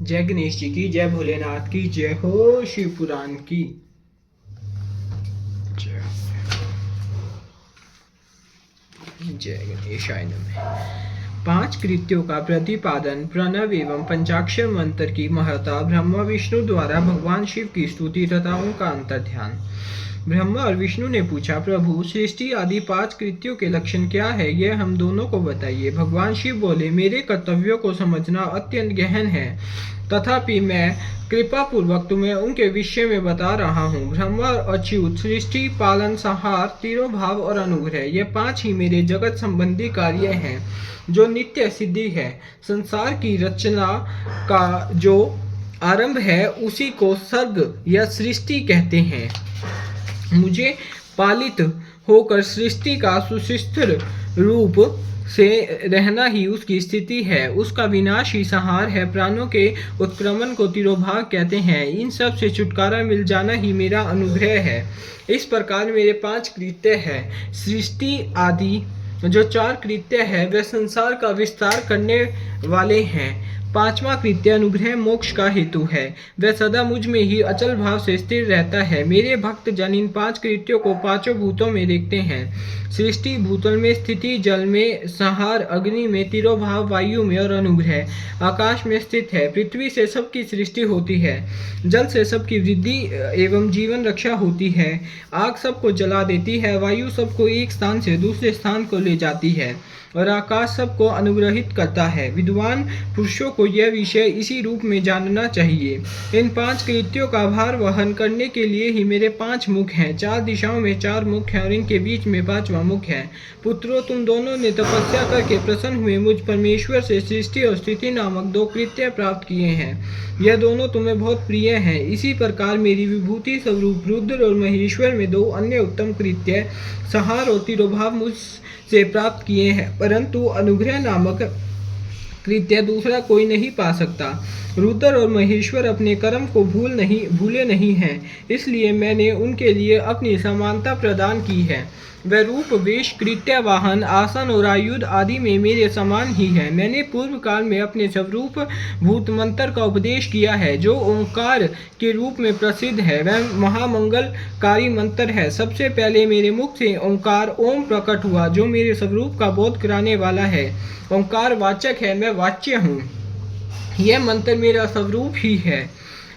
जय गणेश जी की, जय भोलेनाथ की, जय हो शिव पुराण की जय। जय गणेशाय नमः। 5 कृत्यों का प्रतिपादन। प्रणव एवं पंचाक्षर मंत्र की महत्ता। ब्रह्मा विष्णु द्वारा भगवान शिव की स्तुति तथा उनका अंतर ध्यान। ब्रह्मा और विष्णु ने पूछा, प्रभु सृष्टि आदि 5 कृत्यों के लक्षण क्या है, यह हम दोनों को बताइए। भगवान शिव बोले, मेरे कर्तव्यों को समझना अत्यंत गहन है, तथापि मैं कृपा पूर्वक तुम्हें उनके विषय में बता रहा हूँ। ब्रह्मा और अच्युत, सृष्टि, पालन, संहार, तिरोभाव और अनुग्रह, ये 5 ही मेरे जगत संबंधी कार्य हैं जो नित्य सिद्धि है। संसार की रचना का जो आरंभ है उसी को सर्ग या सृष्टि कहते हैं। मुझे पालित होकर सृष्टि का सुस्थिर रूप से रहना ही उसकी स्थिति है, उसका विनाश ही संहार है। प्राणों के उत्क्रमण को तिरोभाव कहते हैं। इन सब से छुटकारा मिल जाना ही मेरा अनुग्रह है। इस प्रकार मेरे 5 कृत्य हैं। सृष्टि आदि जो 4 कृत्य है वे संसार का विस्तार करने वाले हैं। 5वां कृत्य अनुग्रह मोक्ष का हेतु है। वह सदा मुझ में ही अचल भाव से स्थिर रहता है। मेरे भक्त जन इन 5 कृत्यों को 5 भूतों में देखते हैं। सृष्टि भूतल में, स्थिति जल में, संहार अग्नि में, तिरोभाव वायु में और अनुग्रह आकाश में स्थित है। पृथ्वी से सबकी सृष्टि होती है, जल से सबकी वृद्धि एवं जीवन रक्षा होती है, आग सबको जला देती है, वायु सबको एक स्थान से दूसरे स्थान को ले जाती है और आकाश सबको अनुग्रहित करता है। विद्वान पुरुषों को यह विषय इसी रूप में जानना चाहिए। इन 5 कृत्यों का भार वहन करने के लिए ही मेरे 5 मुख हैं। 4 दिशाओं में 4 मुख हैं और इनके बीच में 5वां मुख है। पुत्रों, तुम दोनों ने तपस्या करके प्रसन्न हुए मुझ परमेश्वर से सृष्टि और स्थिति नामक 2 कृत्य प्राप्त किए हैं। यह दोनों तुम्हें बहुत प्रिय हैं। इसी प्रकार मेरी विभूति स्वरूप रुद्र और महेश्वर में 2 अन्य उत्तम कृत्य संहार और तिरोभाव मुझ से प्राप्त किए हैं, परंतु अनुग्रह नामक कृत्य दूसरा कोई नहीं पा सकता। रुद्र और महेश्वर अपने कर्म को भूले नहीं हैं, इसलिए मैंने उनके लिए अपनी समानता प्रदान की है। वह रूप, वेश, कृत्य, वाहन, आसन और आयुध आदि में मेरे समान ही है। मैंने पूर्व काल में अपने स्वरूप भूत मंत्र का उपदेश किया है, जो ओंकार के रूप में प्रसिद्ध है। वह महामंगलकारी मंत्र है। सबसे पहले मेरे मुख से ओंकार ओम प्रकट हुआ, जो मेरे स्वरूप का बोध कराने वाला है। ओंकार वाचक है, मैं वाच्य हूँ। यह मंत्र मेरा स्वरूप ही है।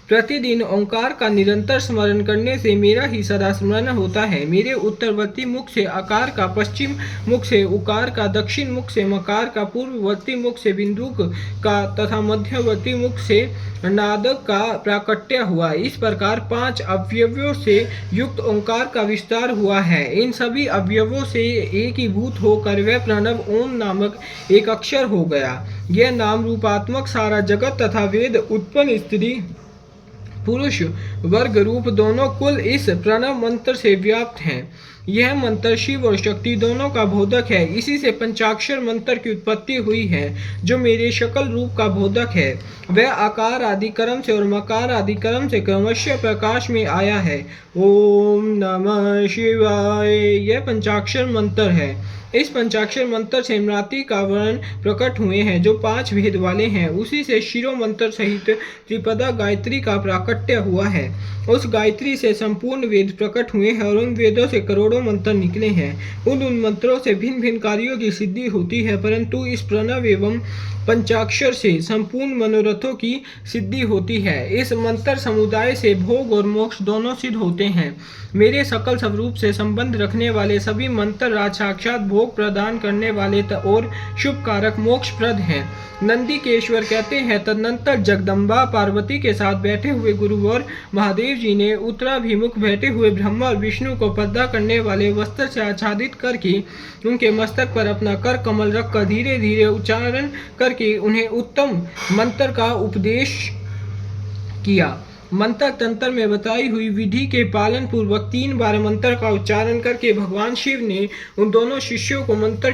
प्रतिदिन ओंकार का निरंतर स्मरण करने से मेरा ही सदा स्मरण होता है। मेरे उत्तरवर्ती मुख से आकार का, पश्चिम मुख से उकार का, दक्षिण मुख से मकार का, पूर्ववर्ती मुख से बिंदुक का तथा मध्यवर्ती मुख से नादक का प्राकट्य हुआ। इस प्रकार 5 अवयवों से युक्त ओंकार का विस्तार हुआ है। इन सभी अवयवों से एकीभूत होकर वह प्रणव ओम नामक एक अक्षर हो गया। यह नाम रूपात्मक सारा जगत तथा वेद उत्पन्न स्त्री पुरुष वर्ग रूप दोनों कुल इस प्रणव मंत्र से व्याप्त हैं। यह मंत्र शिव और शक्ति दोनों का बोधक है। इसी से पंचाक्षर मंत्र की उत्पत्ति हुई है, जो मेरे शकल रूप का बोधक है। वह आकार आदि कर्म से और मकार आदि कर्म से क्रमशः प्रकाश में आया है। ओम नमः शिवाय, यह पंचाक्षर मंत्र है। इस पंचाक्षर मंत्र से म्राति का वर्ण प्रकट हुए हैं, जो 5 भेद वाले हैं। उसी से शिरो मंत्र सहित त्रिपदा गायत्री का प्राकट्य हुआ है। उस गायत्री से संपूर्ण वेद प्रकट हुए हैं और उन वेदों से करोड़ों मंत्र निकले हैं। उन मंत्रों से भिन्न भिन्न कार्यों की सिद्धि होती है, परंतु इस प्रणव एवं पंचाक्षर से संपूर्ण मनोरथों की सिद्धि होती है। इस मंत्र समुदाय से भोग और मोक्ष दोनों सिद्ध होते हैं। मेरे सकल स्वरूप से संबंध रखने वाले सभी मंत्र राज साक्षात भोग प्रदान करने वाले और शुभ कारक मोक्षप्रद हैं। नंदी केश्वर कहते हैं, तदनंतर जगदम्बा पार्वती के साथ बैठे हुए गुरु और महादेव जी ने उत्तराभिमुख बैठे हुए ब्रह्मा और विष्णु को पर्दा करने वाले वस्त्र से आच्छादित करके उनके मस्तक पर अपना कर कमल रखकर धीरे धीरे उच्चारण करके उन्हें उत्तम मंत्र का उपदेश किया। मंत्र तंत्र में बताई हुई विधि के पालन पूर्वक 3 बार मंत्र का उच्चारण करके भगवान शिव ने उन दोनों शिष्यों को मंत्र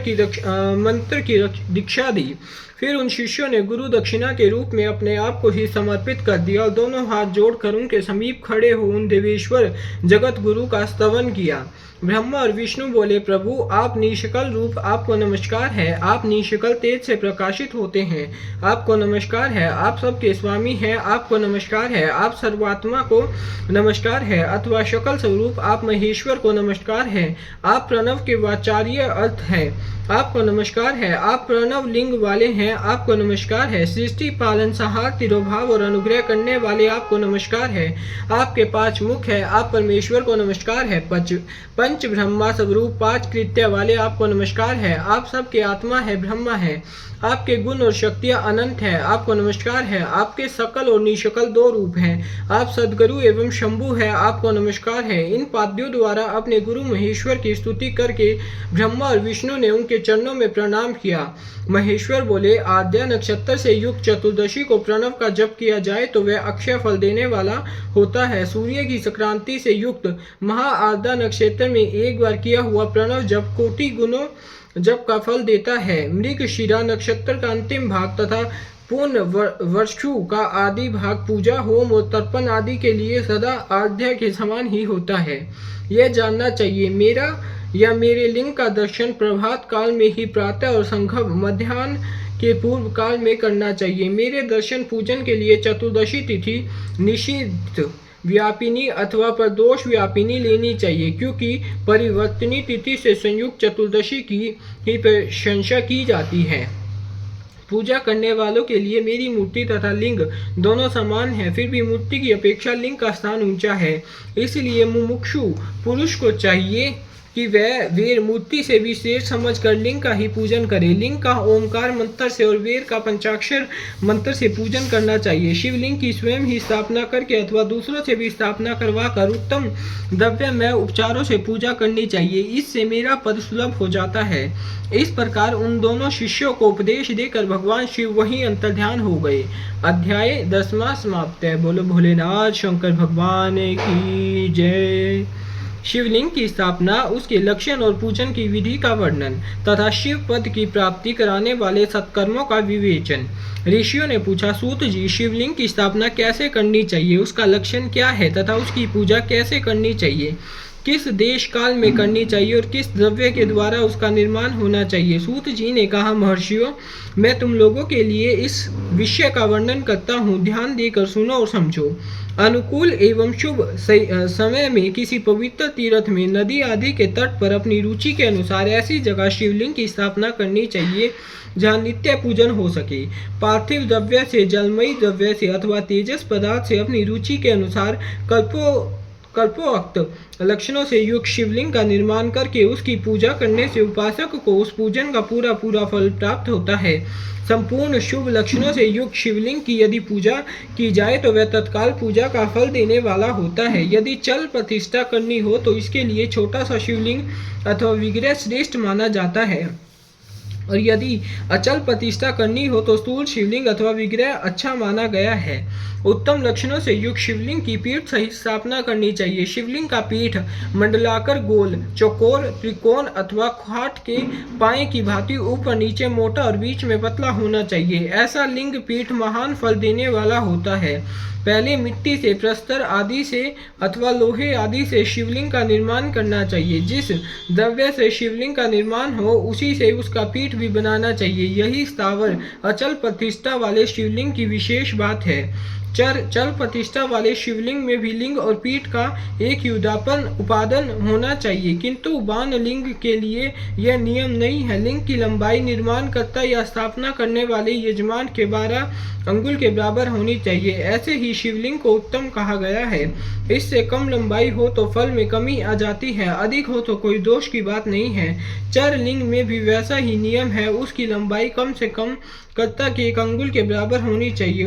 की दीक्षा दी। फिर उन शिष्यों ने गुरु दक्षिणा के रूप में अपने आप को ही समर्पित कर दिया और दोनों हाथ जोड़कर उनके समीप खड़े हो उन देवेश्वर जगत गुरु का स्तवन किया। ब्रह्मा और विष्णु बोले, प्रभु आप निष्कल रूप, आपको नमस्कार है। आप निष्कल तेज से प्रकाशित होते हैं, आपको नमस्कार है। आप सबके स्वामी हैं, आपको नमस्कार है। आप सर्वात्मा को नमस्कार है, अथवा शकल स्वरूप आप महेश्वर को नमस्कार है। आप प्रणव के वाचार्य अर्थ है, आपको नमस्कार है। आप प्रणव लिंग वाले हैं, आपको नमस्कार है। सृष्टि पालन संहार तिरोभाव और अनुग्रह करने वाले, आपको नमस्कार है। आपके 5 मुख है, आप परमेश्वर को नमस्कार है। पंच ब्रह्मा स्वरूप 5 कृत्य वाले, आपको नमस्कार है। आप सबके आत्मा है, ब्रह्मा है। आपके गुण और शक्तियां अनंत है, आपको नमस्कार है। आपके सकल और निशकल 2 रूप हैं। आप सदगुरु एवं शंभु है, आपको नमस्कार है। इन पाद्यों द्वारा अपने गुरु महेश्वर की स्तुति करके ब्रह्मा और विष्णु ने उनके चरणों में प्रणाम किया। महेश्वर बोले, आद्या नक्षत्र से युक्त चतुर्दशी को प्रणव का जप किया जाए तो वह अक्षय फल देने वाला होता है। सूर्य की संक्रांति से युक्त महा आद्या नक्षत्र में एक बार किया हुआ प्रणव जप कोटि गुणों जप का फल देता है। मृगशिरा नक्षत्र का अंतिम भाग तथा पूर्ण वर्षु का आदि भाग पूजा होम और तर्पण आदि के लिए सदा आद्या के समान ही होता है। यह जानना चाहिए, मेरा या मेरे लिंग का दर्शन प्रभात काल में ही प्रातः और संघव मध्याह्न के पूर्व काल में करना चाहिए। मेरे दर्शन पूजन के लिए चतुर्दशी तिथि निषिद्ध व्यापिनी अथवा प्रदोष व्यापिनी लेनी चाहिए, क्योंकि परिवर्तनी तिथि से संयुक्त चतुर्दशी की ही प्रशंसा की जाती है। पूजा करने वालों के लिए मेरी मूर्ति तथा लिंग दोनों समान है, फिर भी मूर्ति की अपेक्षा लिंग का स्थान ऊंचा है। इसलिए मुमुक्षु पुरुष को चाहिए कि वह वेद मूर्ति से विशेष समझकर लिंग का ही पूजन करे। लिंग का ओमकार मंत्र से और वेद का पंचाक्षर मंत्र से पूजन करना चाहिए। शिवलिंग की स्वयं ही स्थापना करके अथवा दूसरों से भी स्थापना करवा कर उत्तम द्रव्यमय उपचारों से पूजा करनी चाहिए। इससे मेरा पद सुलभ हो जाता है। इस प्रकार उन दोनों शिष्यों को उपदेश देकर भगवान शिव वहीं अंतर्ध्यान हो गए। अध्याय 10वां समाप्त है। बोलो भोलेनाथ शंकर भगवान की जय। शिवलिंग की स्थापना, उसके लक्षण और पूजन की विधि का वर्णन तथा शिव पद की प्राप्ति कराने वाले सत्कर्मों का विवेचन। ऋषियों ने पूछा, सूत जी, शिवलिंग की स्थापना कैसे करनी चाहिए, उसका लक्षण क्या है तथा उसकी पूजा कैसे करनी चाहिए, किस देश काल में करनी चाहिए और किस द्रव्य के द्वारा उसका निर्माण होना चाहिए। सूत जी ने कहा, महर्षियों, मैं तुम लोगों के लिए इस विषय का वर्णन करता हूँ, ध्यान देकर सुनो और समझो। अनुकूल एवं शुभ समय में किसी पवित्र तीर्थ में, नदी आदि के तट पर अपनी रुचि के अनुसार ऐसी जगह शिवलिंग की स्थापना करनी चाहिए जहाँ नित्य पूजन हो सके। पार्थिव द्रव्य से, जलमयी द्रव्य से अथवा तेजस पदार्थ से अपनी रुचि के अनुसार कल्पोक्त लक्षणों से युक्त शिवलिंग का निर्माण करके उसकी पूजा करने से उपासक को उस पूजन का पूरा फल प्राप्त होता है। संपूर्ण शुभ लक्षणों से युक्त शिवलिंग की यदि पूजा की जाए तो वह तत्काल पूजा का फल देने वाला होता है। यदि चल प्रतिष्ठा करनी हो तो इसके लिए छोटा सा शिवलिंग अथवा विग्रह श्रेष्ठ माना जाता है, और यदि अचल प्रतिष्ठा करनी हो तो स्थूल शिवलिंग अथवा विग्रह अच्छा माना गया है। उत्तम लक्षणों से युक्त शिवलिंग की पीठ सहित स्थापना करनी चाहिए। शिवलिंग का पीठ मंडलाकार, गोल, चौकोर, त्रिकोण अथवा खाट के पाए की भांति ऊपर नीचे मोटा और बीच में पतला होना चाहिए। ऐसा लिंग पीठ महान फल देने वाला होता है। पहले मिट्टी से, प्रस्तर आदि से अथवा लोहे आदि से शिवलिंग का निर्माण करना चाहिए। जिस द्रव्य से शिवलिंग का निर्माण हो उसी से उसका पीठ भी बनाना चाहिए। यही स्थावर अचल प्रतिष्ठा वाले शिवलिंग की विशेष बात है। चल प्रतिष्ठा वाले शिवलिंग में भी लिंग और पीठ का एक ही उपादान होना चाहिए, किंतु बाण लिंग के लिए यह नियम नहीं है। लिंग की लंबाई निर्माणकर्ता या स्थापना करने वाले यजमान के 12 अंगुल के बराबर होनी चाहिए। ऐसे ही शिवलिंग को उत्तम कहा गया है। इससे कम लंबाई हो तो फल में कमी आ जाती है, अधिक हो तो कोई दोष की बात नहीं है। चर लिंग में भी वैसा ही नियम है। उसकी लंबाई कम से कम कर्ता के 1 अंगुल के बराबर होनी चाहिए।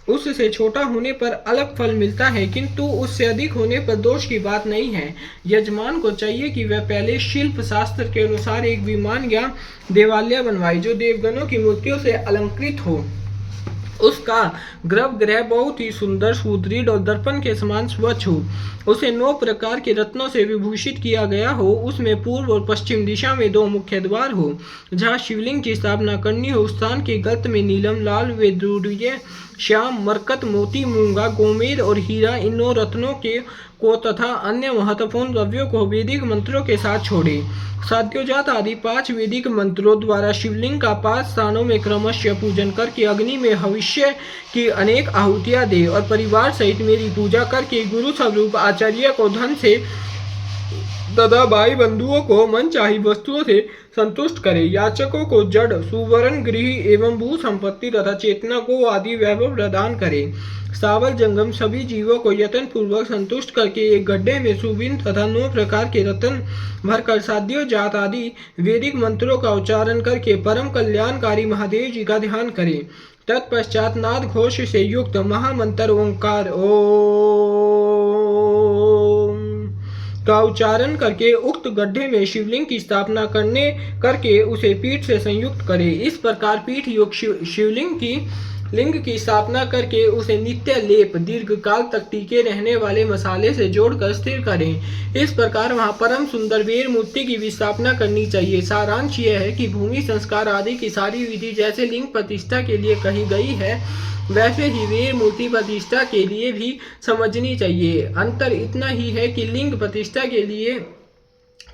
उससे छोटा होने पर अलग फल मिलता है, किंतु उससे अधिक होने पर दोष की बात नहीं है। यजमान को चाहिए कि वह पहले शिल्प शास्त्र के अनुसार एक विमान या देवालय बनवाए जो देवगणों की मूर्तियों से अलंकृत हो। उसका गर्भगृह बहुत ही सुंदर, सुदृढ़ और दर्पण के समान स्वच्छ हो। उसे 9 प्रकार के रत्नों से विभूषित किया गया हो। उसमें पूर्व और पश्चिम दिशा में 2 मुख्य द्वार हो। जहाँ शिवलिंग की स्थापना करनी हो उस स्थान के गर्त में नीलम, लाल, वैडूर्य, श्याम, मरकत, मोती, मूंगा, गोमेद और हीरा, इन 9 रत्नों के को तथा अन्य महत्वपूर्ण द्रव्यों को वैदिक मंत्रों के साथ छोड़े। साध्योजात आदि 5 वैदिक मंत्रों द्वारा शिवलिंग का 5 स्थानों में क्रमशः पूजन करके अग्नि में हविष्य की अनेक आहुतियां दे और परिवार सहित मेरी पूजा करके गुरु स्वरूप आचार्य को धन से तथा भाई बंधुओं को मनचाही वस्तुओं से संतुष्ट करे। याचकों को जड़ सुवर्ण गृह एवं भू संपत्ति तथा चेतना को आदि वैभव प्रदान करे। स्थावर जंगम सभी जीवों को यत्न पूर्वक संतुष्ट करके एक गड्ढे में सुबिन तथा 9 प्रकार के रत्न भरकर साध्यो जात आदि वैदिक मंत्रों का उच्चारण करके परम कल्याणकारी महादेव जी का ध्यान करे। तत्पश्चात नाद घोष से युक्त महामंत्र ओंकार ओम का उच्चारण करके उक्त गड्ढे में शिवलिंग की स्थापना करके उसे पीठ से संयुक्त करे। इस प्रकार पीठ युक्त शिवलिंग की लिंग की स्थापना करके उसे नित्य लेप दीर्घ काल तक टीके रहने वाले मसाले से जोड़कर स्थिर करें। इस प्रकार वहां परम सुंदर वीर मूर्ति की भी स्थापना करनी चाहिए। सारांश यह है कि भूमि संस्कार आदि की सारी विधि जैसे लिंग प्रतिष्ठा के लिए कही गई है वैसे ही वीर मूर्ति प्रतिष्ठा के लिए भी समझनी चाहिए। अंतर इतना ही है कि लिंग प्रतिष्ठा के लिए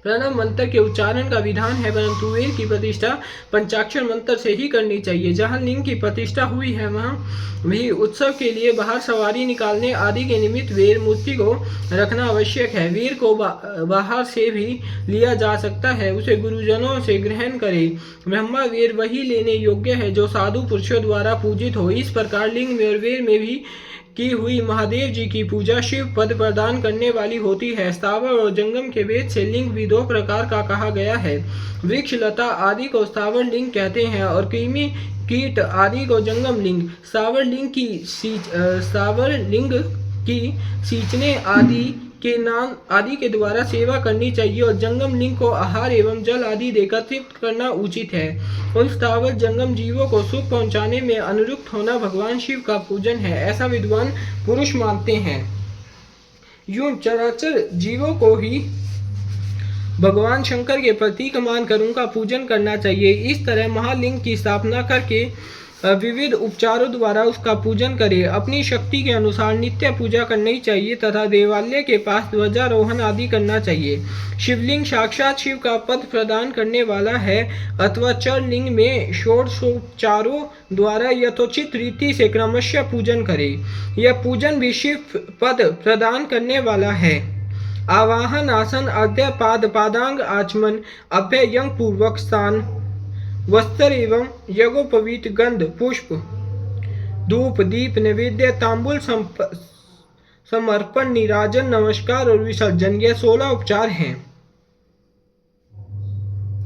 प्रणव मंत्र के उच्चारण का विधान है, परंतु वीर की प्रतिष्ठा पंचाक्षर मंत्र से ही करनी चाहिए। जहाँ लिंग की प्रतिष्ठा हुई है वहाँ भी उत्सव के लिए बाहर सवारी निकालने आदि के निमित्त वीर मूर्ति को रखना आवश्यक है। वीर को बाहर से भी लिया जा सकता है, उसे गुरुजनों से ग्रहण करे। ब्रह्मा वीर वही लेने योग्य है जो साधु पुरुषों द्वारा पूजित हो। इस प्रकार लिंग में और वीर में भी की हुई महादेव जी की पूजा शिव पद प्रदान करने वाली होती है। स्थावर और जंगम के भेद से लिंग भी 2 प्रकार का कहा गया है। वृक्ष लता आदि को स्थावर लिंग कहते हैं और कृमि कीट आदि को जंगम लिंग। स्थावर लिंग की सींचने आदि के द्वारा सेवा करनी चाहिए और जंगम लिंग को आहार एवं जल आदि देकर तृप्त करना उचित है। उन स्थावर जंगम जीवों को सुख पहुंचाने में अनुरुक्त होना भगवान शिव का पूजन है, ऐसा विद्वान पुरुष मानते हैं। यूं चराचर जीवों को ही भगवान शंकर के प्रतीक मानकर उनका पूजन करना चाहिए। इस तरह महालिंग की स्थापना करके विविध उपचारों द्वारा उसका पूजन करे। अपनी शक्ति के अनुसार नित्य पूजा करनी चाहिए तथा देवालय के पास ध्वजारोहण आदि करना चाहिए। शिवलिंग साक्षात शिव का पद प्रदान करने वाला है अथवा चर लिंग में षोडशोपचारों द्वारा यथोचित रीति से क्रमशः पूजन करे। यह पूजन भी शिव पद प्रदान करने वाला है। आवाहन आसन अर्घ्य पाद पादांग आचमन अभ्य यंग पूर्वक स्थान वस्त्र एवं यज्ञोपवीत गंध पुष्प धूप दीप नैवेद्य तांबूल समर्पण निराजन नमस्कार और विसर्जन ये 16 उपचार हैं।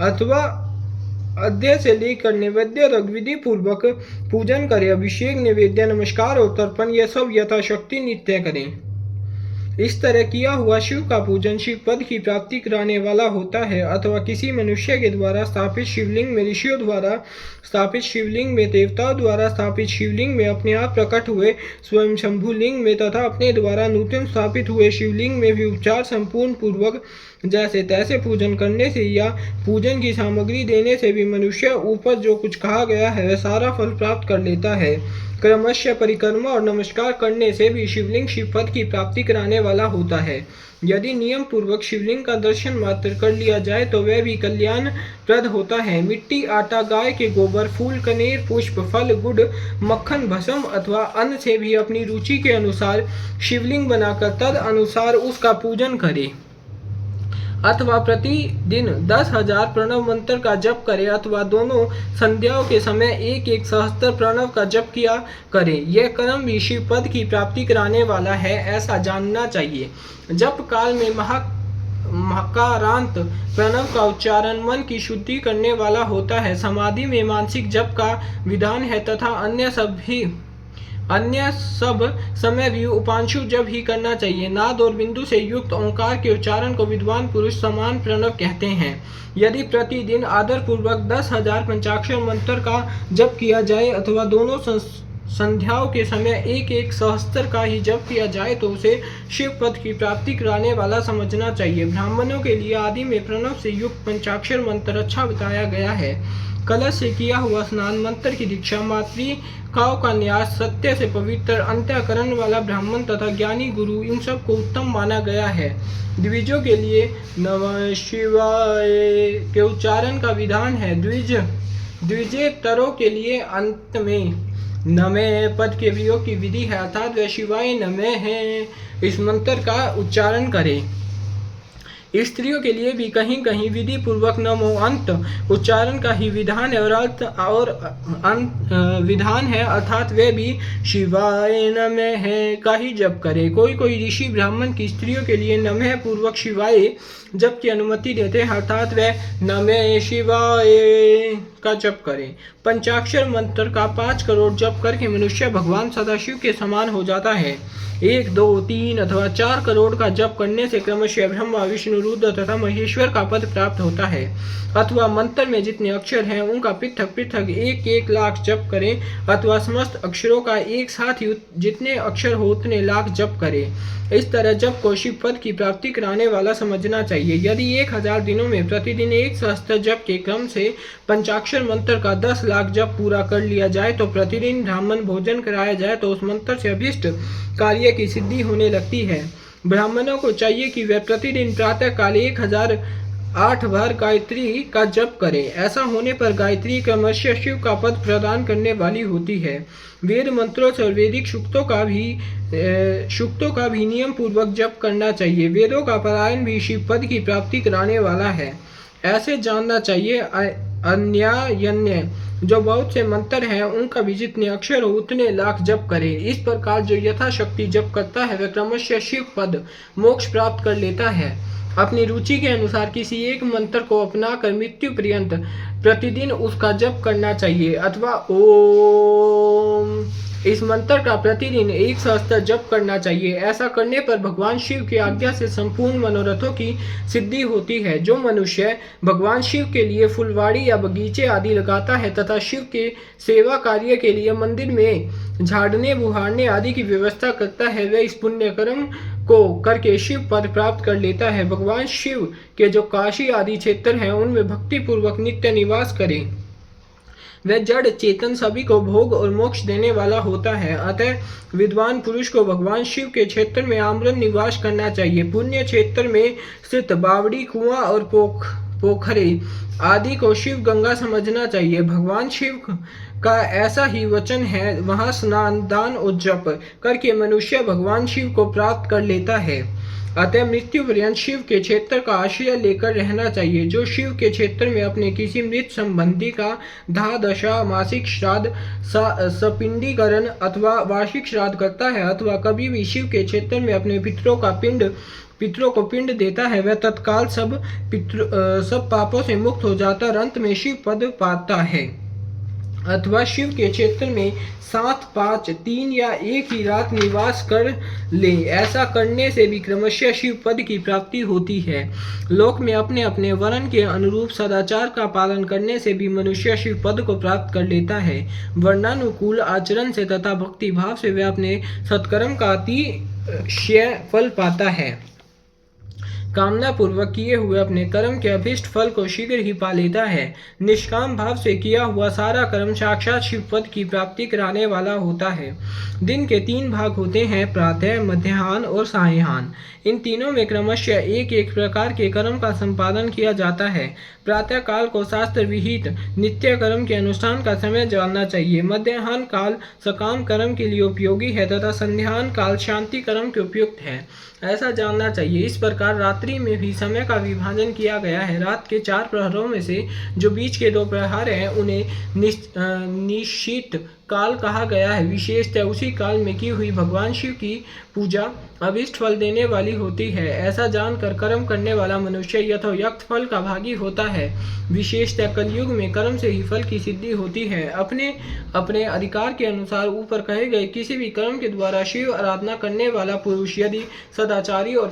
अथवा अध्यय से लेकर नैवेद्य तक विधि पूर्वक पूजन करें। अभिषेक नैवेद्य नमस्कार और तर्पण यह सब यथाशक्ति नित्य करें। इस तरह किया हुआ शिव का पूजन शिव पद की प्राप्ति कराने वाला होता है। अथवा किसी मनुष्य के द्वारा स्थापित शिवलिंग में ऋषियों द्वारा स्थापित शिवलिंग में देवताओं द्वारा स्थापित शिवलिंग में अपने आप प्रकट हुए स्वयं शंभु लिंग में तथा अपने द्वारा नूतन स्थापित हुए शिवलिंग में भी उपचार संपूर्ण पूर्वक जैसे तैसे पूजन करने से या पूजन की सामग्री देने से भी मनुष्य ऊपर जो कुछ कहा गया है वह सारा फल प्राप्त कर लेता है। क्रमशः परिक्रमा और नमस्कार करने से भी शिवलिंग शिवपद की प्राप्ति कराने वाला होता है। यदि नियम पूर्वक शिवलिंग का दर्शन मात्र कर लिया जाए तो वह भी कल्याणप्रद होता है। मिट्टी आटा गाय के गोबर फूल कनेर पुष्प फल गुड़ मक्खन भस्म अथवा अन्न से भी अपनी रुचि के अनुसार शिवलिंग बनाकर तद अनुसार उसका पूजन करे। अथवा प्रतिदिन 10,000 प्रणव मंत्र का जप करे अथवा दोनों संध्याओं के समय 1-1 सहस्त्र प्रणव का जप किया करे। यह कर्म भी शिव पद की प्राप्ति कराने वाला है, ऐसा जानना चाहिए। जप काल में महाकारांत प्रणव का उच्चारण मन की शुद्धि करने वाला होता है। समाधि में मानसिक जप का विधान है तथा अन्य सब समय भी उपांशु जप ही करना चाहिए। नाद और बिंदु से युक्त ओंकार के उच्चारण को विद्वान पुरुष समान प्रणव कहते हैं। यदि प्रतिदिन आदर पूर्वक 10,000 पंचाक्षर मंत्र का जप किया जाए अथवा दोनों संध्याओं के समय 1-1 सहस्त्र का ही जप किया जाए तो उसे शिव पद की प्राप्ति कराने वाला समझना चाहिए। ब्राह्मणों के लिए आदि में प्रणव से युक्त पंचाक्षर मंत्र अच्छा बताया गया है। कलश से किया हुआ स्नान, मंत्र की दीक्षा, मातृकाओं का न्यास, सत्य से पवित्र अंतःकरण वाला ब्राह्मण तथा ज्ञानी गुरु, इन सब को उत्तम माना गया है। द्विजों के लिए नमः शिवाय के उच्चारण का विधान है। द्विजेतरों के लिए अंत में नमः पद के प्रयोग की विधि है, अर्थात वह शिवाय नमः है इस मंत्र का उच्चारण करें। स्त्रियों के लिए भी कहीं कहीं विधि पूर्वक नमो अंत उच्चारण का ही विधान है और विधान है, अर्थात वे भी शिवाय नमः का ही जप करे। कोई कोई ऋषि ब्राह्मण की स्त्रियों के लिए नमः पूर्वक शिवाय जप की अनुमति देते हैं, अर्थात वे नमः शिवाय का जप करें। पंचाक्षर मंत्र का 5 करोड़ जप करके मनुष्य भगवान सदाशिव के समान हो जाता है। 1, 2, 3 अथवा 4 करोड़ का जप करने से क्रमशः ब्रह्मा, विष्णु, रुद्र तथा महेश्वर का पद प्राप्त होता है। अथवा मंत्र में जितने अक्षर हैं उनका पृथक पृथक 1-1 लाख जप करें, अथवा समस्त अक्षरों का एक साथ ही जितने अक्षर हो उतने लाख जप करें। इस तरह जप को शिव पद की प्राप्ति कराने वाला समझना चाहिए। यदि 1000 दिनों में प्रतिदिन 1 सहस्त्र जप के क्रम से पंचाक्षर मंत्र का 10 लाख जप पूरा कर लिया जाए तो प्रतिदिन ब्राह्मण भोजन कराया जाए तो उस मंत्र से अभीष्ट कार्य की सिद्धि होने लगती है। ब्राह्मणों को चाहिए कि वे प्रतिदिन प्रातः काल 1008 बार गायत्री का जप करें। ऐसा होने पर गायत्री क्रमशः शिव का पद प्रदान करने वाली होती है। वेद मंत्रों से और वैदिक सूक्तों का भी नियम पूर्वक जप करना चाहिए। वेदों का पारायण भी शिव पद की प्राप्ति कराने वाला है। ऐसे जानना चाहिए अन्यायन्य जो बहुत से मंत्र हैं उनका भी जितने अक्षर हो उतने लाख जप करे। इस प्रकार जो यथाशक्ति जप करता है वह क्रमशः शिव पद मोक्ष प्राप्त कर लेता है। अपनी रुचि के अनुसार किसी एक मंत्र को अपनाकर मृत्यु पर्यंत प्रतिदिन उसका जप करना चाहिए, अथवा ओम इस मंत्र का प्रतिदिन 1 सहस्त्र जप करना चाहिए। ऐसा करने पर भगवान शिव की आज्ञा से संपूर्ण मनोरथों की सिद्धि होती है। जो मनुष्य भगवान शिव के लिए फुलवाड़ी या बगीचे आदि लगाता है तथा शिव के सेवा कार्य के लिए मंदिर में झाड़ने बुहारने आदि की व्यवस्था करता है, वह इस पुण्य कर्म को करके शिव पद प्राप्त कर लेता है। भगवान शिव के जो काशी आदि क्षेत्र हैं उनमें भक्ति पूर्वक नित्य निवास करें। वह जड़ चेतन सभी को भोग और मोक्ष देने वाला होता है। अतः विद्वान पुरुष को भगवान शिव के क्षेत्र में आमरण निवास करना चाहिए। पुण्य क्षेत्र में स्थित बावड़ी, कुआं और पोखरे आदि को शिव गंगा समझना चाहिए। भगवान शिव का ऐसा ही वचन है, वहां स्नान, दान और जप करके मनुष्य भगवान शिव को प्राप्त कर लेता है। अतः मृत्यु पर्यंत शिव के क्षेत्र का आश्रय लेकर रहना चाहिए। जो शिव के क्षेत्र में अपने किसी मृत संबंधी का दाह दशा, मासिक श्राद्ध, सपिंडीकरण अथवा वार्षिक श्राद्ध करता है, अथवा कभी भी शिव के क्षेत्र में अपने पितरों को पिंड देता है, वह तत्काल सब पापों से मुक्त हो जाता और अंत में शिव पद पाता है। अथवा शिव के क्षेत्र में 7, 5, 3 या एक ही रात निवास कर ले। ऐसा करने से भी क्रमशः शिव पद की प्राप्ति होती है। लोक में अपने अपने वर्ण के अनुरूप सदाचार का पालन करने से भी मनुष्य शिव पद को प्राप्त कर लेता है। वर्णानुकूल आचरण से तथा भक्ति भाव से वह अपने सत्कर्म का अतिशय फल पाता है। कामना पूर्वक किए हुए अपने कर्म के अभीष्ट फल को शीघ्र ही पा लेता है। निष्काम भाव से किया हुआ सारा कर्म साक्षात शिव पद की प्राप्ति कराने वाला होता है। दिन के 3 भाग होते हैं, प्रातः, मध्याह्न और सायंकाल। इन तीनों में क्रमशः एक एक प्रकार के कर्म का संपादन किया जाता है। प्रातः काल को शास्त्र विहित नित्य कर्म के अनुष्ठान का समय जानना चाहिए। मध्याह्न काल सकाम कर्म के लिए उपयोगी है तथा संध्यान काल शांति कर्म के उपयुक्त है, ऐसा जानना चाहिए। इस प्रकार रात्रि में भी समय का विभाजन किया गया है। रात के 4 प्रहरों में से जो बीच के 2 प्रहर हैं उन्हें निश्चित काल कहा गया है। विशेषतः उसी काल में की हुई भगवान शिव की पूजा अभीष्ट फल देने वाली होती है। ऐसा जानकर कर्म करने वाला मनुष्य यथोक्त फल का भागी होता है। विशेषतः कलयुग में कर्म से ही फल की सिद्धि होती है। अपने अपने अधिकार के अनुसार ऊपर कहे गए किसी भी कर्म के द्वारा शिव आराधना करने वाला पुरुष यदि सदाचारी है और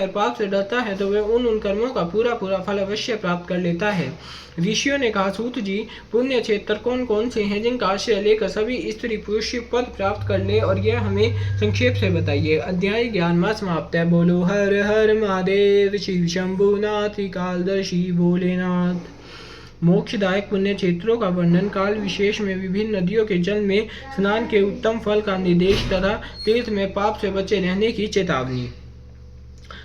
पाप से डरता है तो वह उन कर्मों का पूरा फल अवश्य प्राप्त कर लेता है। ऋषियों ने कहा, सूत जी, पुण्य क्षेत्र कौन कौन से हैं जिनका आश्रय लेकर सभी स्त्री पुरुष शिव पद प्राप्त कर ले, और यह हमें संक्षेप से बताइए। अध्याय 11वां समाप्त है। बोलो हर हर महादेव, शिव शंभुनाथ, कालदर्शी भोलेनाथ। मोक्षदायक पुण्य क्षेत्रों का वर्णन, काल विशेष में विभिन्न नदियों के जल में स्नान के उत्तम फल का निर्देश तथा तीर्थ में पाप से बचे रहने की चेतावनी।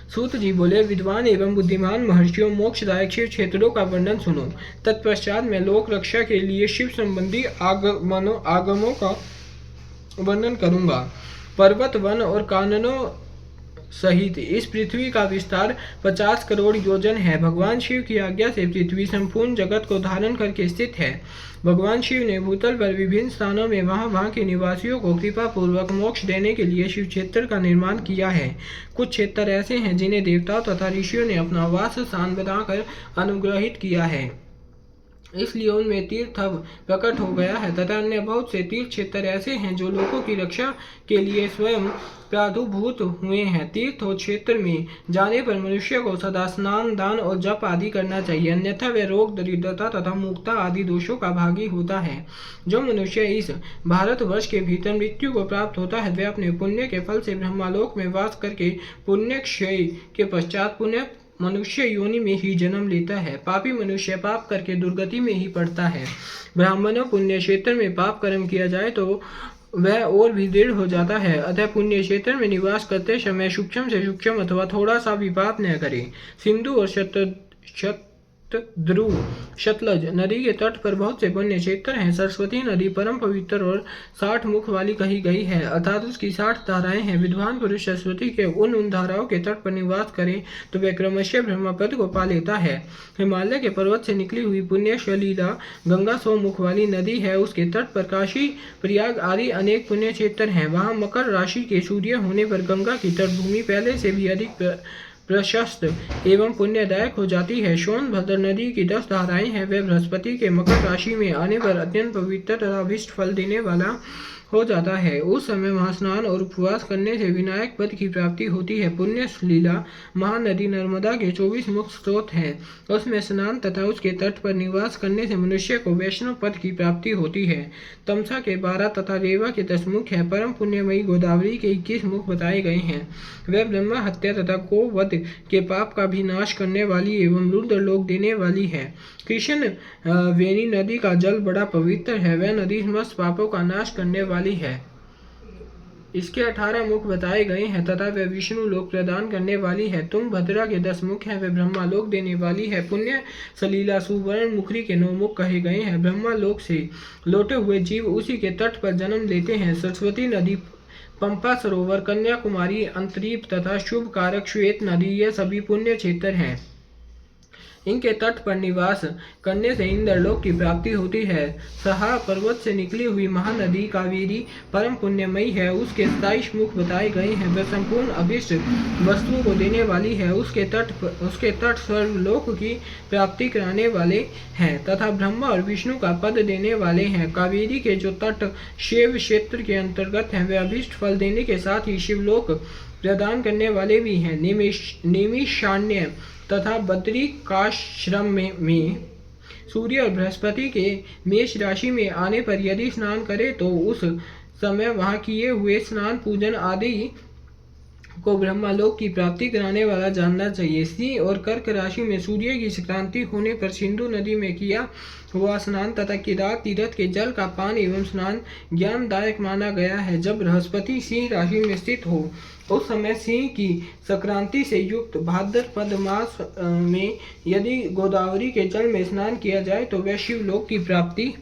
सूत जी बोले, विद्वान एवं बुद्धिमान महर्षियों, मोक्षदायक शिव क्षेत्रों का वर्णन सुनो। तत्पश्चात मैं लोक रक्षा के लिए शिव संबंधी आगमों का वर्णन करूंगा। पर्वत, वन और काननों सहित इस पृथ्वी का विस्तार 50 करोड़ योजन है। भगवान शिव की आज्ञा से पृथ्वी संपूर्ण जगत को धारण करके स्थित है। भगवान शिव ने भूतल पर विभिन्न स्थानों में वहां के निवासियों को कृपा पूर्वक मोक्ष देने के लिए शिव क्षेत्र का निर्माण किया है। कुछ क्षेत्र ऐसे हैं जिन्हें देवताओं तथा ऋषियों ने अपना वास स्थान बनाकर अनुग्रहित किया है, इसलिए उनमें तीर्थ अब प्रकट हो गया है, तथा अन्य बहुत से तीर्थ क्षेत्र ऐसे हैं जो लोगों की रक्षा के लिए स्वयं प्रादुर्भूत हुए हैं। तीर्थ और क्षेत्र में जाने पर मनुष्य को सदा स्नान, दान और जप आदि करना चाहिए, अन्यथा वह रोग, दरिद्रता तथा मूर्खता आदि दोषों का भागी होता है। जो मनुष्य इस भारतवर्ष के भीतर मृत्यु को प्राप्त होता है, वह अपने पुण्य के फल से ब्रह्मालोक में वास करके पुण्य क्षय के पश्चात पुण्य मनुष्य योनि में ही जन्म लेता है। पापी मनुष्य पाप करके दुर्गति में ही पड़ता है। ब्राह्मणों पुण्य क्षेत्र में पाप कर्म किया जाए तो वह और भी दृढ़ हो जाता है। अतः पुण्य क्षेत्र में निवास करते समय सूक्ष्म से सूक्ष्म अथवा थोड़ा सा भी पाप न करें। सिंधु और ध्रुव सतलज नदी के तट पर बहुत से पुण्य क्षेत्र हैं। सरस्वती नदी परम पवित्र और 60 मुख वाली कही गई है, अर्थात उसकी 60 धाराएं हैं। विद्वान पुरुष सरस्वती के उन धाराओं के तट पर निवास करे तो वह क्रमशः ब्रह्मपद को पा लेता है। हिमालय के पर्वत से निकली हुई पुण्य सलीला गंगा 100 मुख वाली नदी है। उसके तट पर काशी, प्रयाग आदि अनेक पुण्य क्षेत्र हैं। वहाँ मकर राशि के सूर्य होने पर गंगा की तटभूमि पहले से भी अधिक प्रशस्त एवं पुण्यदायक हो जाती है। सोनभद्र नदी की 10 धाराएं हैं। वे बृहस्पति के मकर राशि में आने पर अत्यंत पवित्र तथा अभीष्ट फल देने वाला हो जाता है। उस समय वहाँ स्नान और उपवास करने से विनायक पद की प्राप्ति होती है। पुण्य लीला महानदी नर्मदा के 24 मुख्य स्रोत हैं। उसमें स्नान तथा उसके तट पर निवास करने से मनुष्य को वैष्णव पद की प्राप्ति होती है। तमसा के 12 तथा रेवा के 10 मुख है। परम पुण्यमयी गोदावरी के 21 मुख बताए गए हैं। वह ब्रह्मा हत्या तथा गोवध के पाप का भी नाश करने वाली एवं रुद्र लोक देने वाली है। कृष्ण वेणी नदी का जल बड़ा पवित्र है। वह नदी समस्त पापों का नाश करने वाली है। इसके 18 मुख बताए गए हैं तथा वह विष्णु लोक प्रदान करने वाली है। तुंगभद्रा के 10 मुख हैं। वह ब्रह्मा लोक देने वाली है। पुण्य सलीला सुवर्ण मुखरी के 9 मुख कहे गए हैं। ब्रह्मा लोक से लौटे हुए जीव उसी के तट पर जन्म लेते हैं। सरस्वती नदी, पंपा सरोवर, कन्याकुमारी, अंतरीप तथा शुभ कारक श्वेत नदी, ये सभी पुण्य क्षेत्र हैं। इनके तट पर निवास करने से इंद्रलोक की प्राप्ति होती है। सहा पर्वत से निकली हुई महानदी कावेरी परम पुण्यमयी है। उसके 27 मुख बताए गए हैं। वह संपूर्ण अभिष्ट वस्तुओं को देने वाली है। उसके तट स्वर्गलोक की प्राप्ति कराने वाले हैं तथा ब्रह्मा और विष्णु का पद देने वाले हैं। कावेरी के जो तट शिव क्षेत्र के अंतर्गत हैं, वे अभिष्ट फल देने के साथ ही शिवलोक प्रदान करने वाले भी हैं। निमिषारण्य तथा बद्रिकाश्रम में सूर्य और बृहस्पति के मेष राशि में आने पर यदि स्नान करे तो उस समय वहां किए हुए स्नान, पूजन आदि को ब्रह्मलोक की प्राप्ति कराने वाला जानना चाहिए। सिंह और कर्क राशि में सूर्य की संक्रांति होने पर सिंधु नदी में किया हुआ स्नान तथा केदार तीर्थ के जल का पान एवं स्नान ज्ञानदायक माना गया है। जब बृहस्पति सिंह राशि में स्थित हो उस समय सिंह की संक्रांति से युक्त भाद्रपद मास में यदि गोदावरी के जल में स्नान किया जाए तो वह शिवलोक की प्राप्ति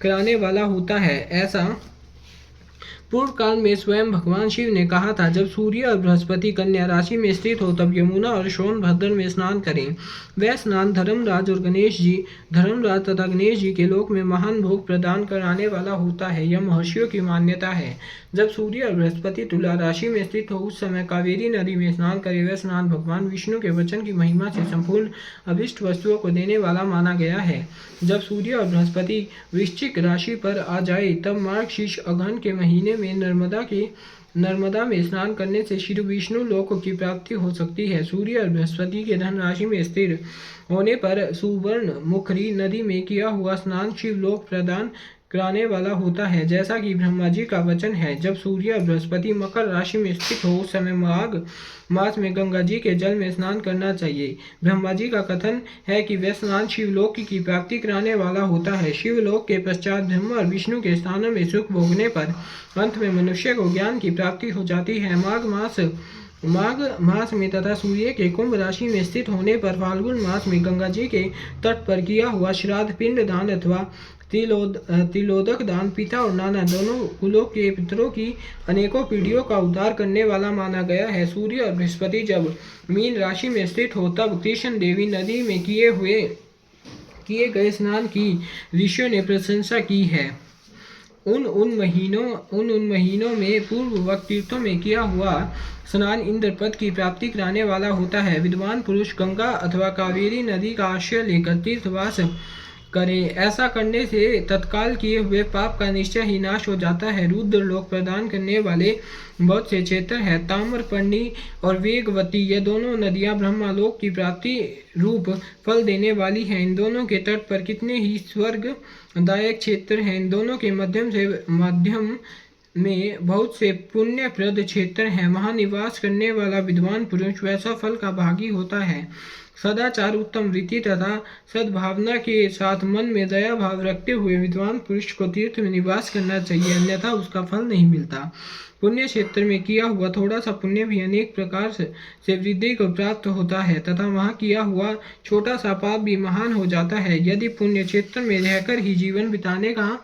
कराने वाला होता है। ऐसा पूर्व काल में स्वयं भगवान शिव ने कहा था। जब सूर्य और बृहस्पति कन्या राशि में स्थित हो तब यमुना और सोनभद्र में स्नान करें। वह स्नान धर्मराज तथा गणेश जी के लोक में महान भोग प्रदान कराने वाला होता है। यह महर्षियों की मान्यता है। जब सूर्य और बृहस्पति तुला राशि में स्थित हो उस समय कावेरी नदी में स्नान करे। वह स्नान भगवान विष्णु के वचन की महिमा से संपूर्ण अभिष्ट वस्तुओं को देने वाला माना गया है। जब सूर्य और बृहस्पति वृश्चिक राशि पर आ जाए तब मार्गशीर्ष अगहन के महीने में नर्मदा में स्नान करने से श्री विष्णु लोक की प्राप्ति हो सकती है। सूर्य और बृहस्पति के धन राशि में स्थिर होने पर सुवर्ण मुखरी नदी में किया हुआ स्नान शिवलोक प्रदान कराने वाला होता है, जैसा कि ब्रह्मा जी का वचन है। जब सूर्य और बृहस्पति मकर राशि में स्थित हो उस समय माघ मास में गंगा जी के जल में स्नान करना चाहिए। ब्रह्मा जी का कथन है कि वह स्नान शिवलोक की प्राप्ति कराने वाला होता है। शिवलोक के पश्चात ब्रह्मा और विष्णु के स्थानों में सुख भोगने पर अंत में मनुष्य को ज्ञान की प्राप्ति हो जाती है। माघ मास में तथा सूर्य के कुंभ राशि में स्थित होने पर फाल्गुन मास में गंगा जी के तट पर किया हुआ श्राद्ध पिंड दान अथवा तिलोदक दान पिता और नाना दोनों कुलों के पितरों की अनेकों पीढ़ियों का उद्धार करने वाला माना गया है। सूर्य और बृहस्पति जब मीन राशि में स्थित हो तब कृष्ण देवी नदी में किए गए स्नान की ऋषियों ने प्रशंसा की है। उन महीनों में पूर्ववत तीर्थों में किया हुआ स्नान इंद्रपद की प्राप्ति कराने वाला होता है। विद्वान पुरुष गंगा अथवा कावेरी नदी का आश्रय लेकर तीर्थवास करें। ऐसा करने से तत्काल किए हुए पाप का निश्चय ही नाश हो जाता है। रुद्र लोक प्रदान करने वाले बहुत से क्षेत्र है। ताम्रपर्णी और वेगवती ये दोनों नदियां ब्रह्मालोक की प्राप्ति रूप फल देने वाली हैं। इन दोनों के तट पर कितने ही स्वर्गदायक क्षेत्र हैं। इन दोनों के मध्यम में बहुत से पुण्यप्रद क्षेत्र हैं। वहां निवास करने वाला विद्वान पुरुष वैसा फल का भागी होता है। सदाचार, उत्तम रीति तथा सद्भावना के साथ मन में दया भाव रखते हुए विद्वान पुरुष को तीर्थ में निवास करना चाहिए, अन्यथा उसका फल नहीं मिलता। पुण्य क्षेत्र में किया हुआ थोड़ा सा पुण्य भी अनेक प्रकार से वृद्धि को प्राप्त होता है तथा वहाँ किया हुआ छोटा सा पाप भी महान हो जाता है। यदि पुण्य क्षेत्र में रहकर ही जीवन बिताने का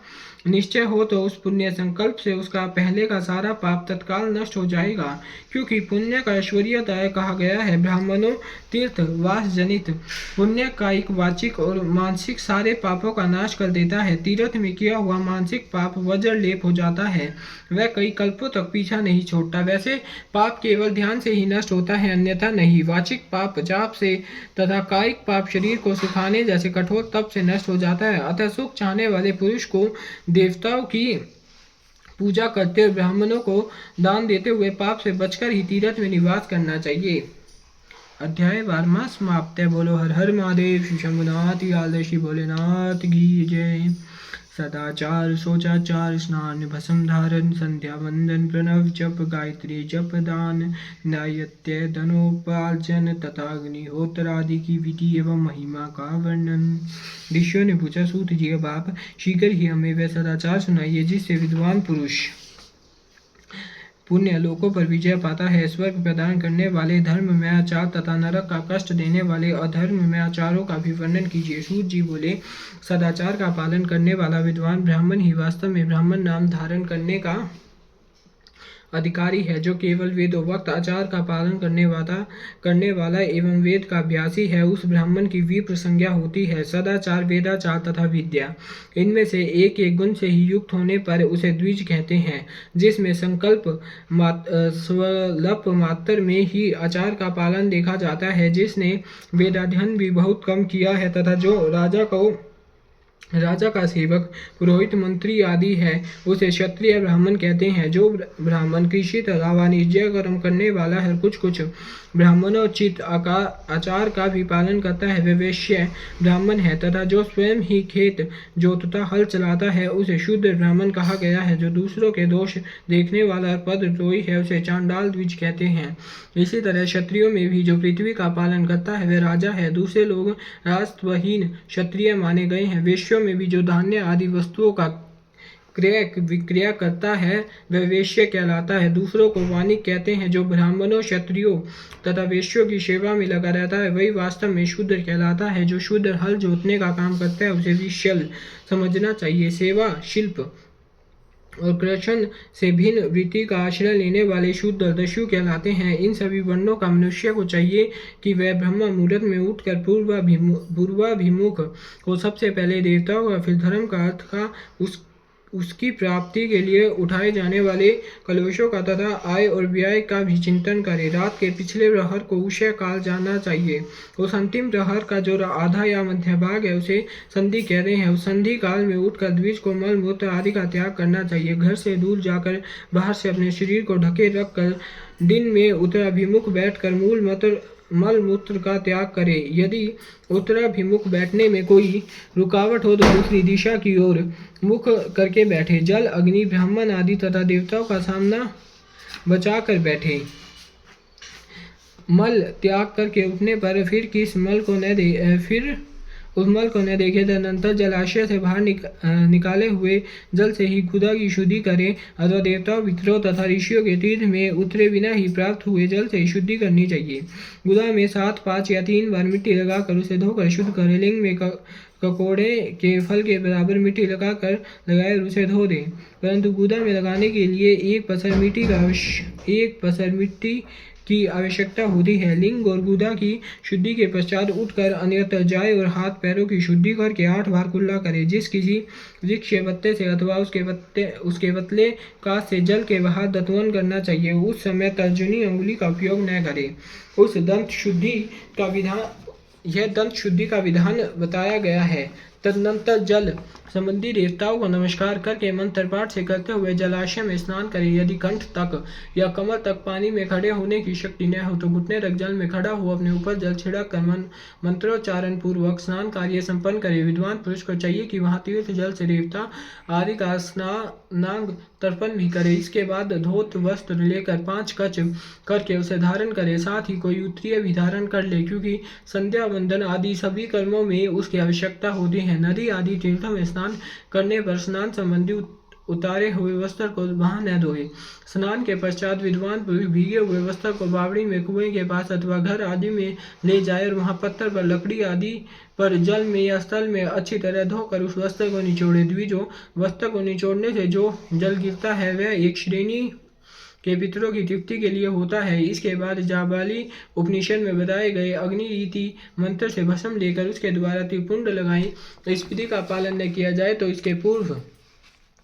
निश्चय हो तो उस पुण्य संकल्प से उसका पहले का सारा पाप तत्काल नष्ट हो जाएगा, क्योंकि पुण्य का ऐश्वर्यदायक कहा गया है। ब्राह्मणों तीर्थ वास जनित पुण्य कायिक, वाचिक और मानसिक सारे पापों का नाश कर देता है। तीर्थ में किया हुआ मानसिक पाप वज्र लेप हो जाता है, वह कई कल्पों तक पीछा नहीं छोड़ता। वैसे पाप केवल ध्यान से ही नष्ट होता है, अन्यथा नहीं। वाचिक पाप जाप से तथा कायिक पाप शरीर को सुखाने जैसे कठोर तप से नष्ट हो जाता है। अतः सुख चाहने वाले पुरुष को देवताओं की पूजा करते हुए ब्राह्मणों को दान देते हुए पाप से बचकर ही तीर्थ में निवास करना चाहिए। अध्याय 12वां समाप्त है। बोलो हर हर महादेव, श्री शंभुनाथ यादव, श्री भोलेनाथ की जय। सदाचार, सोचाचार, स्नान, भस्म धारण, संध्या वंदन, प्रणव जप, गायत्री जप, दान, न्यायत्य, धनोपार्जन तथा अग्निहोत्र आदि की विधि एवं महिमा का वर्णन। ऋषियों ने पूछा, सूत जी अब आप शीघ्र ही हमें वह सदाचार सुनाइए जिससे विद्वान पुरुष पुण्य लोकों पर विजय पाता है। स्वर्ग प्रदान करने वाले धर्म में आचार तथा नरक का कष्ट देने वाले अधर्म में आचारों का भी वर्णन कीजिए। सूत जी बोले, सदाचार का पालन करने वाला विद्वान ब्राह्मण ही वास्तव में ब्राह्मण नाम धारण करने का अधिकारी है, जो केवल वेदोक्त आचार का पालन करने वाला एवं वेद का अभ्यासी है। उस ब्राह्मण की विप्र संज्ञा होती है। सदाचार, वेदाचार तथा विद्या, इनमें से एक एक गुण से ही युक्त होने पर उसे द्विज कहते हैं, जिसमें संकल्प स्वल्प मात्र में ही आचार का पालन देखा जाता है, जिसने वेदाध्ययन भी बहुत कम किया है तथा जो राजा का सेवक, पुरोहित, मंत्री आदि है, उसे क्षत्रिय ब्राह्मण कहते हैं। जो ब्राह्मण कृषि तथा वाणिज्य कर्म करने वाला है, कुछ ब्राह्मणोचित आचार का भी पालन करता है, वह वैश्य ब्राह्मण है। तथा जो स्वयं ही खेत जोतता हल चलाता है, उसे शूद्र ब्राह्मण कहा गया है। जो दूसरों के दोष देखने वाला पदद्रोही है, उसे चांडाल द्विज कहते हैं। इसी तरह क्षत्रियों में भी जो पृथ्वी का पालन करता है, वह राजा है। दूसरे लोग राजत्वहीन क्षत्रिय माने गए हैं। वैश्यों में भी जो धान्य आदि वस्तुओं का क्रय विक्रय करता है, वह वैश्य कहलाता है। दूसरों को वाणिक कहते हैं। जो ब्राह्मणों, क्षत्रियों तथा वैश्यों की सेवा में लगा रहता है, वही वास्तव में शूद्र कहलाता है। जो शूद्र हल जोतने का काम करता है, उसे विश्यल समझना चाहिए। सेवा, शिल्प और कृषण से भिन्न वृत्ति का आश्रय लेने वाले शूद्र दस्यु कहलाते हैं। इन सभी वर्णों का मनुष्य को चाहिए कि वह ब्रह्म मुहूर्त में उठकर पूर्वाभिमुख हो सबसे पहले देवताओं का, फिर धर्म का, अर्थ का, उसकी प्राप्ति के लिए उठाए जाने वाले कलशों का तथा आय और व्यय का भी चिंतन करे। रात के पिछले प्रहर को उषय काल जानना चाहिए। उस अंतिम प्रहर का जो आधा या मध्य भाग है, उसे संधि कहते हैं। उस संधि काल में उठकर द्विज को मल मूत्र आदि का त्याग करना चाहिए। घर से दूर जाकर बाहर से अपने शरीर को ढके रखकर दिन में उत्तराभिमुख बैठकर मल मूत्र का त्याग करे। यदि उत्तराभिमुख बैठने में कोई रुकावट हो तो दूसरी दिशा की ओर मुख करके बैठे। जल, अग्नि, ब्राह्मण आदि तथा देवताओं का सामना बचा कर बैठे। मल त्याग करके उठने पर फिर उस मल को न देखे। तदनंतर जलाशय से बाहर निकाले हुए जल से ही गुदा की शुद्धि करें अथवा देवताओं, पितरों तथा ऋषियों के तीर्थ में उतरे बिना ही प्राप्त हुए जल से शुद्धि करनी चाहिए। गुदा में 7, 5 या 3 बार मिट्टी लगाकर उसे धोकर शुद्ध करें। लिंग में ककोड़े के फल के बराबर मिट्टी लगाए और उसे धो दें। परंतु गुदा में लगाने के लिए एक पसर मिट्टी की आवश्यकता होती है। लिंग और गुदा की शुद्धि के पश्चात उठकर अन्यत्र जाए और हाथ पैरों की शुद्धि करके 8 बार कुल्ला करे। जिस किसी वृक्ष के पत्ते से अथवा उसके पतले काट से जल के बाहर दंतवन करना चाहिए, उस समय तर्जनी अंगुली का उपयोग न करे। यह दंत शुद्धि का विधान बताया गया है। तदनंतर जल संबंधी देवताओं को नमस्कार करके मंत्र पाठ से करते हुए जलाशय में स्नान करें। यदि कंठ तक या कमर तक पानी में खड़े होने की शक्ति न हो तो घुटने तक जल में खड़ा हो अपने ऊपर जल छिड़क कर मंत्रोच्चारण पूर्वक स्नान कार्य संपन्न करे। विद्वान पुरुष को चाहिए कि वहां तीर्थ जल से देवता आदि का स्नानांग तर्पण भी करे। इसके बाद धोत वस्त्र लेकर 5 कच करके उसे धारण करे। साथ ही कोई उत्तरीय भी धारण कर ले, क्योंकि संध्या वंदन आदि सभी कर्मों में उसकी आवश्यकता होती है। नदी आदि तीर्थों में स्नान करने पर स्नान संबंधी उतारे हुए वस्त्र को वहां न धोए। स्नान के पश्चात विद्वान पुरुष भीगे हुए वस्त्र को बावड़ी में, कुएं के पास अथवा घर आदि में ले जाए और वहां पत्थर पर, लकड़ी आदि पर जल में या स्थल में अच्छी तरह धोकर उस वस्त्र को निचोड़े। द्विजो, वस्त्र को निचोड़ने से जो जल गिरता है वह एक श्रेणी के पितरों की तृप्ति के लिए होता है। इसके बाद जाबाली उपनिषद में बताए गए अग्नि रीति मंत्र से भस्म लेकर उसके द्वारा त्रिपुंड लगाएं। इस विधि का पालन न किया जाए तो इसके पूर्व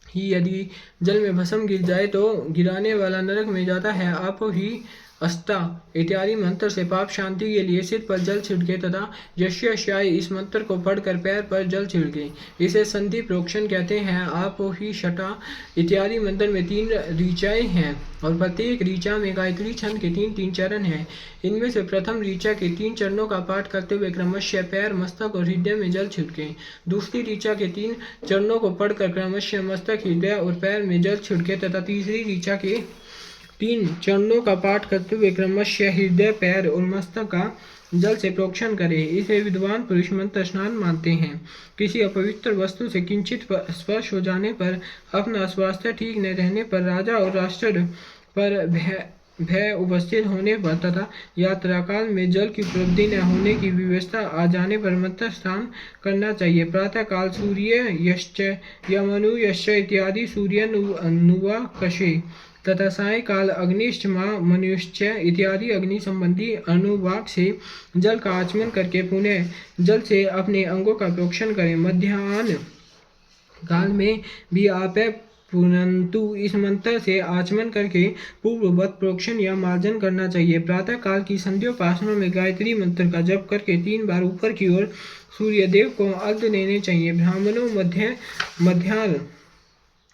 ही यदि जल में भस्म गिर जाए तो गिराने वाला नरक में जाता है। आप ही अस्ता इत्यादि मंत्र से पाप शांति के लिए सिर पर जल छिड़के तथा यश्याय इस मंत्र को पढ़कर पैर पर जल छिड़के। इसे संधि प्रोक्षण कहते हैं। आप ही शटा इत्यादि मंत्र में 3 ऋचाएं हैं और प्रत्येक ऋचा में गायत्री छंद के 3-3 चरण हैं। इनमें से प्रथम ऋचा के 3 चरणों का पाठ करते हुए क्रमशः पैर, मस्तक और हृदय में जल छिड़के। दूसरी ऋचा के 3 चरणों को पढ़कर क्रमशः मस्तक, हृदय और पैर में जल छिड़के तथा तीसरी ऋचा के 3 चरणों का पाठ करते हुए क्रमशः हृदय, पैर और मस्तक का जल से प्रोक्षण करें। इसे विद्वान पुरुष मंत्र स्नान मानते हैं। किसी अपवित्र वस्तु से किंचित स्पर्श हो जाने पर, अपना स्वास्थ्य ठीक न रहने पर, राजा और राष्ट्र पर भय उपस्थित होने पर तथा यात्रा काल में जल की उपलब्धि न होने की व्यवस्था आ जाने पर मंत्र स्नान करना चाहिए। प्रातः काल सूर्य यश्च यमनु यश्च इत्यादि सूर्य नुवा कशे तथा सायकाल अग्निश्च मां मनुष्च इत्यादि अग्नि संबंधी अनुवाक से जल का आचमन करके पुनः जल से अपने अंगों का प्रोक्षण करें। मध्याह्न काल में भी आप पुनंतु इस मंत्र से आचमन करके पूर्ववत प्रोक्षण या मार्जन करना चाहिए। प्रातः काल की संध्योपासना में गायत्री मंत्र का जप करके 3 बार ऊपर की ओर सूर्यदेव को अर्घ्य देने चाहिए। ब्राह्मणों मध्याह्न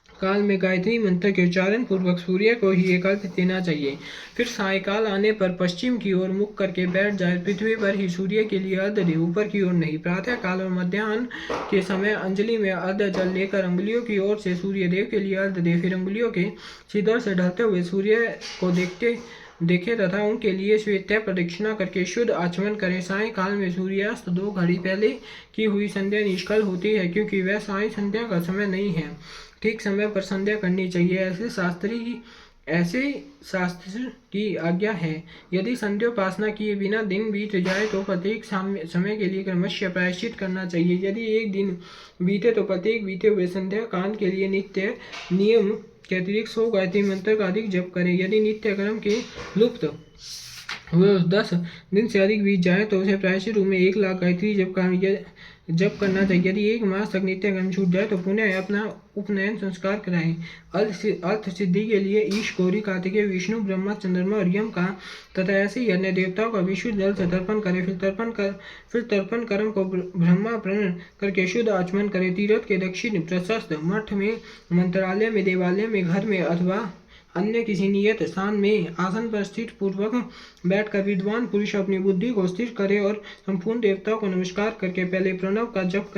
काल में गायत्री मंत्र के उच्चारण पूर्वक सूर्य को ही एक अर्घ्य देना चाहिए। फिर सायकाल आने पर पश्चिम की ओर मुख करके बैठ जाए। पृथ्वी पर ही सूर्य के लिए अर्घ्य दे, ऊपर की ओर नहीं। प्रातः काल और मध्याह्न के समय अंजलि में अर्घ्य जल लेकर अंगुलियों की ओर से सूर्य देव के लिए अर्घ्य दे। फिर अंगुलियों के सीधर से ढलते हुए सूर्य को देखे तथा उनके लिए श्वेत प्रदक्षिणा करके शुद्ध आचमन करें। सायंकाल में सूर्यास्त 2 घड़ी पहले की हुई संध्या निष्फल होती है, क्योंकि वह साय संध्या का समय नहीं है। ठीक समय पर संध्या करनी चाहिए, ऐसे शास्त्र की आज्ञा है। यदि संध्योपासना किए बिना दिन बीत जाए तो प्रत्येक समय के लिए क्रमशः प्रायश्चित करना चाहिए। यदि एक दिन बीते तो प्रत्येक बीते हुए संध्या कांड के लिए नित्य नियम के अतिरिक्त 100 गायत्री मंत्र का अधिक जप करें। यदि नित्य कर्म के लुप्त हुए 10 दिन से अधिक बीत जाए तो उसे प्रायश्चित रूप में 1 लाख गायत्री जप करना चाहिए। यदि 1 मास तक नित्य कर्म छूट जाए तो पुनः अपना उपनयन संस्कार कराएं। अर्थ सिद्धि के लिए ईश, गौरी, कार्तिकेय, विष्णु, ब्रह्मा, चंद्रमा और यम का तथा ऐसे ही अन्य देवताओं का विशुद्ध जल से तर्पण करें। फिर तर्पण कर्म को ब्रह्मार्पण करके शुद्ध आचमन करें। तीर्थ के दक्षिण प्रशस्त मठ में, मंत्रालय में, देवालय में, घर में अथवा अन्य किसी नियत स्थान में आसन पर स्थित पूर्वक बैठकर विद्वान पुरुष अपनी बुद्धि को स्थिर करे और संपूर्ण देवताओं को नमस्कार करके पहले प्रणव का जप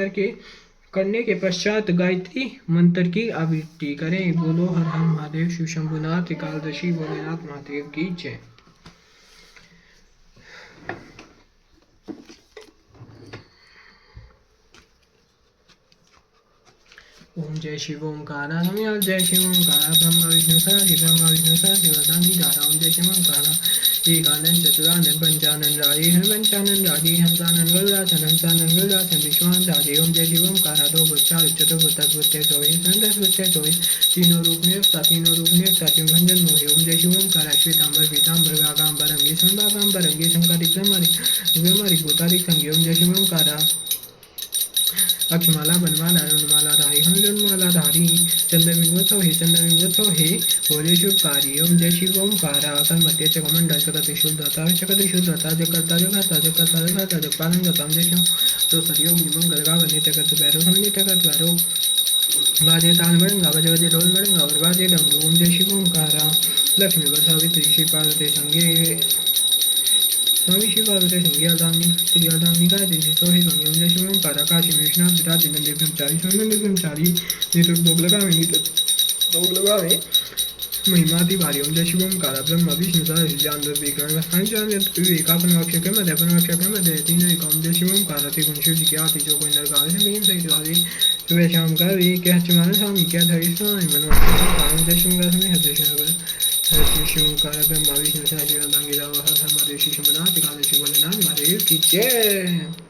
करने के पश्चात गायत्री मंत्र की आवृत्ति करें। बोलो हर हर महादेव, शिव शंभुनाथ एकादशी भोलेनाथ महादेव की जय। ओम जय शिव ओंकार नमः। जय शिव ओंकार ब्रह्मा विष्णु सदाशिव वरदांगी धारा। ओम जय शिव ओंकार एकानन चतुरानन पंचानन राधे हनुमंचानन राधे हंसानन गरुड़ासन विश्वान राधे। ओम जय शिव ओंकार दो बुच्चार चतुर्भुत अद्भुत सोई संदस बुच्चे सोई तीनों रूप नियुक्ता भंजन मोहि। ओम जय शिव ओंकार श्वेतांबर पीतांबर गागांबर अंगी संभागांबर अंगी शंकरी ब्रह्मरि भूतारि संगी। ओम जय शिव ओंकार अक्षमाला बनमाला रुणमाला धारी हनुमाला धारी चंद्रबिंब हे भोले शिवकारी। ओम जय शिव ओंकार अकल मध्य चकमंडल चक्रत्रिशूलधाता जगपालन गता। जय शिव तो सरियों मंगल गाव नित्यकर्त भैरव बाजे ताल मड़ंगा बजे ढोल मड़ंगा और बाजे डमरू। ओम जय शिव ओंकार लक्ष्मी सावित्री श्री पार्वती संगे स्वामी शिव पार्वती संज्ञा दामनी गायत्री सोहे संज्ञा। ओम जय शिव ओंकार काशी में विश्वनाथ विराज नंदी ब्रह्मचारी नित्य भोग लगावे महिमाति भारी। ओम जय शिव ओंकार ब्रह्मा विष्णु सहस्र विवेकापन तीनों एक। ओम जय शिव ओंकार अति गुण शिव जी की आती जो कोई नर गावे सहित गावे सुबह शाम गावे क्या चमार स्वामी क्या धरी स्वामी मनोहर। ओम जय शिव ओंकार हर शिव ओंकार ब्रह्मा विष्णु सहस्र हर हर महादेव शिव शंभुनाथ एकादशी भोलेनाथ महादेव की जय।